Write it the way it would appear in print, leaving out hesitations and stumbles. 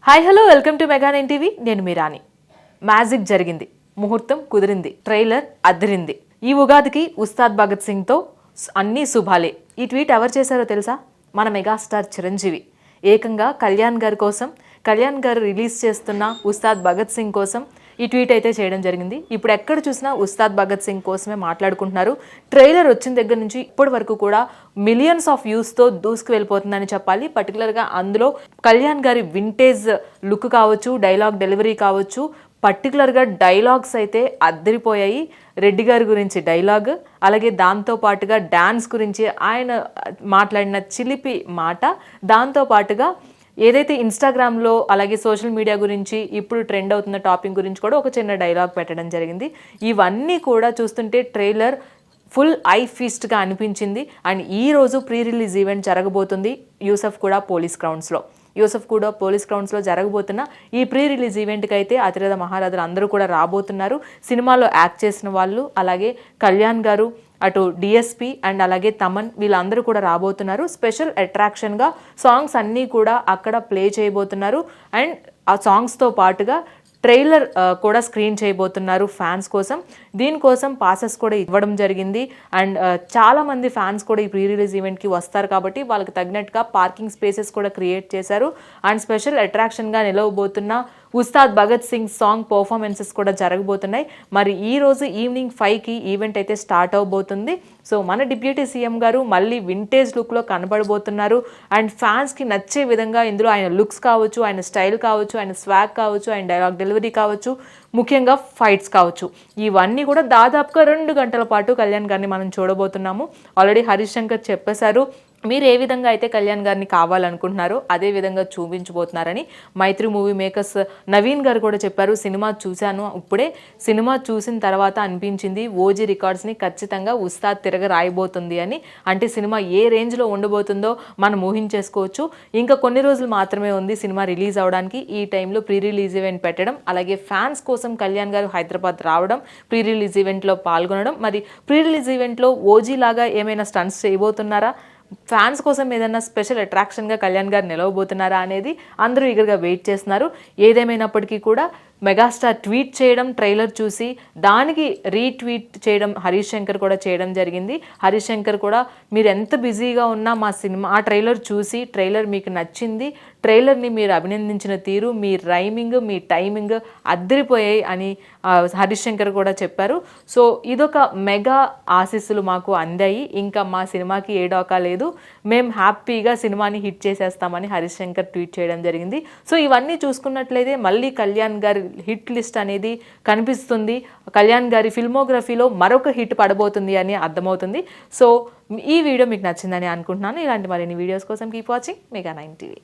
Hi hello welcome to mega 9 TV. నేను మీ రాణి. Magic జరిగింది, ముహూర్తం కుదిరింది, ట్రైలర్ అదిరింది. ఈ ఉగాదికి ఉస్తాద్ భగత్ సింగ్తో అన్ని శుభాలే. ఈ ట్వీట్ ఎవరు చేశారో తెలుసా? మన మెగాస్టార్ చిరంజీవి. ఏకంగా కళ్యాణ్ గారి కోసం, కళ్యాణ్ గారు రిలీజ్ చేస్తున్న ఉస్తాద్ భగత్ సింగ్ కోసం ఈ ట్వీట్ అయితే చేయడం జరిగింది. ఇప్పుడు ఎక్కడ చూసినా ఉస్తాద్ భగత్ సింగ్ కోసమే మాట్లాడుకుంటున్నారు. ట్రైలర్ వచ్చిన దగ్గర నుంచి ఇప్పటి వరకు కూడా మిలియన్స్ ఆఫ్ వ్యూస్తో దూసుకు వెళ్ళిపోతుందని చెప్పాలి. పర్టికులర్గా అందులో కళ్యాణ్ గారి వింటేజ్ లుక్ కావచ్చు, డైలాగ్ డెలివరీ కావచ్చు, పర్టికులర్గా డైలాగ్స్ అయితే అద్దరిపోయాయి. రెడ్డి గారి గురించి డైలాగ్, అలాగే దాంతో పాటుగా డ్యాన్స్ గురించి ఆయన మాట్లాడిన చిలిపి మాట, దాంతో పాటుగా ఏదైతే ఇన్స్టాగ్రామ్లో అలాగే సోషల్ మీడియా గురించి ఇప్పుడు ట్రెండ్ అవుతున్న టాపిక్ గురించి కూడా ఒక చిన్న డైలాగ్ పెట్టడం జరిగింది. ఇవన్నీ కూడా చూస్తుంటే ట్రైలర్ ఫుల్ ఐ ఫీస్ట్గా అనిపించింది. అండ్ ఈరోజు ప్రీ రిలీజ్ ఈవెంట్ జరగబోతుంది యూసఫ్ కూడా పోలీస్ గ్రౌండ్స్లో జరగబోతున్న ఈ ప్రీ రిలీజ్ ఈవెంట్కి అయితే అతిరథ మహారథులు అందరూ కూడా రాబోతున్నారు. సినిమాలో యాక్ట్ చేసిన వాళ్ళు, అలాగే కళ్యాణ్ గారు, అటు డిఎస్పి అండ్ అలాగే తమన్, వీళ్ళందరూ కూడా రాబోతున్నారు. స్పెషల్ అట్రాక్షన్గా సాంగ్స్ అన్నీ కూడా అక్కడ ప్లే చేయబోతున్నారు. అండ్ ఆ సాంగ్స్తో పాటుగా ట్రైలర్ కూడా స్క్రీన్ చేయబోతున్నారు ఫ్యాన్స్ కోసం. దీనికోసం పాసెస్ కూడా ఇవ్వడం జరిగింది. అండ్ చాలామంది ఫ్యాన్స్ కూడా ఈ ప్రీ రిలీజ్ ఈవెంట్కి వస్తారు కాబట్టి వాళ్ళకి తగినట్టుగా పార్కింగ్ స్పేసెస్ కూడా క్రియేట్ చేశారు. అండ్ స్పెషల్ అట్రాక్షన్గా నిలవబోతున్న ఉస్తాద్ భగత్ సింగ్ సాంగ్ పర్ఫార్మెన్సెస్ కూడా జరగబోతున్నాయి. మరి ఈ రోజు ఈవినింగ్ 5కి ఈవెంట్ అయితే స్టార్ట్ అవబోతుంది. సో మన డిప్యూటీ సీఎం గారు మళ్ళీ వింటేజ్ లుక్లో కనబడబోతున్నారు. అండ్ ఫ్యాన్స్కి నచ్చే విధంగా ఇందులో ఆయన లుక్స్ కావచ్చు, ఆయన స్టైల్ కావచ్చు, ఆయన స్వాగ్ కావచ్చు, ఆయన డైలాగ్ డెలివరీ కావచ్చు, ముఖ్యంగా ఫైట్స్ కావచ్చు, ఇవన్నీ కూడా దాదాపుగా 2 గంటల పాటు కళ్యాణ్ గారిని మనం చూడబోతున్నాము. ఆల్రెడీ హరీష్ శంకర్ చెప్పేశారు, మీరు ఏ విధంగా అయితే కళ్యాణ్ గారిని కావాలనుకుంటున్నారో అదే విధంగా చూపించబోతున్నారని. మైత్రి మూవీ మేకర్స్ నవీన్ గారు కూడా చెప్పారు, సినిమా చూశాను, ఇప్పుడే సినిమా చూసిన తర్వాత అనిపించింది ఓజీ రికార్డ్స్ని ఖచ్చితంగా ఉస్తాద్ తిరగ రాయబోతుంది అని. అంటే సినిమా ఏ రేంజ్లో ఉండబోతుందో మనం ఊహించేసుకోవచ్చు. ఇంకా కొన్ని రోజులు మాత్రమే ఉంది సినిమా రిలీజ్ అవడానికి. ఈ టైంలో ప్రీ రిలీజ్ ఈవెంట్ పెట్టడం, అలాగే ఫ్యాన్స్ కోసం కళ్యాణ్ గారు హైదరాబాద్ రావడం, ప్రీ రిలీజ్ ఈవెంట్లో పాల్గొనడం. మరి ప్రీ రిలీజ్ ఈవెంట్లో ఓజీ లాగా ఏమైనా స్టంట్స్ చేయబోతున్నారా, ఫ్యాన్స్ కోసం ఏదైనా స్పెషల్ అట్రాక్షన్గా కళ్యాణ్ గారు నిలవబోతున్నారా అనేది అందరూ ఈగర్గా వెయిట్ చేస్తున్నారు. ఏదేమైనప్పటికీ కూడా మెగాస్టార్ ట్వీట్ చేయడం, ట్రైలర్ చూసి దానికి రీట్వీట్ చేయడం హరీష్ శంకర్ కూడా చేయడం జరిగింది. హరీష్ శంకర్ కూడా మీరు ఎంత బిజీగా ఉన్నా మా సినిమా ఆ ట్రైలర్ చూసి, ట్రైలర్ మీకు నచ్చింది, ట్రైలర్ని మీరు అభినందించిన తీరు, మీ రైమింగ్, మీ టైమింగ్ అద్దరిపోయాయి అని హరీష్ శంకర్ కూడా చెప్పారు. సో ఇదొక మెగా ఆశీస్సులు మాకు అందాయి, ఇంకా మా సినిమాకి ఏ డోకా లేదు, మేము హ్యాపీగా సినిమాని హిట్ చేసేస్తామని హరీష్ శంకర్ ట్వీట్ చేయడం జరిగింది. సో ఇవన్నీ చూసుకున్నట్లయితే మళ్ళీ కళ్యాణ్ గారి హిట్ లిస్ట్ అనేది కనిపిస్తుంది. కళ్యాణ్ గారి ఫిల్మోగ్రఫీలో మరొక హిట్ పడబోతుంది అని అర్థమవుతుంది. సో ఈ వీడియో మీకు నచ్చిందని అనుకుంటున్నాను. ఇలాంటి మరిన్ని వీడియోస్ కోసం కీప్ వాచింగ్ మెగా 9 టీవీ.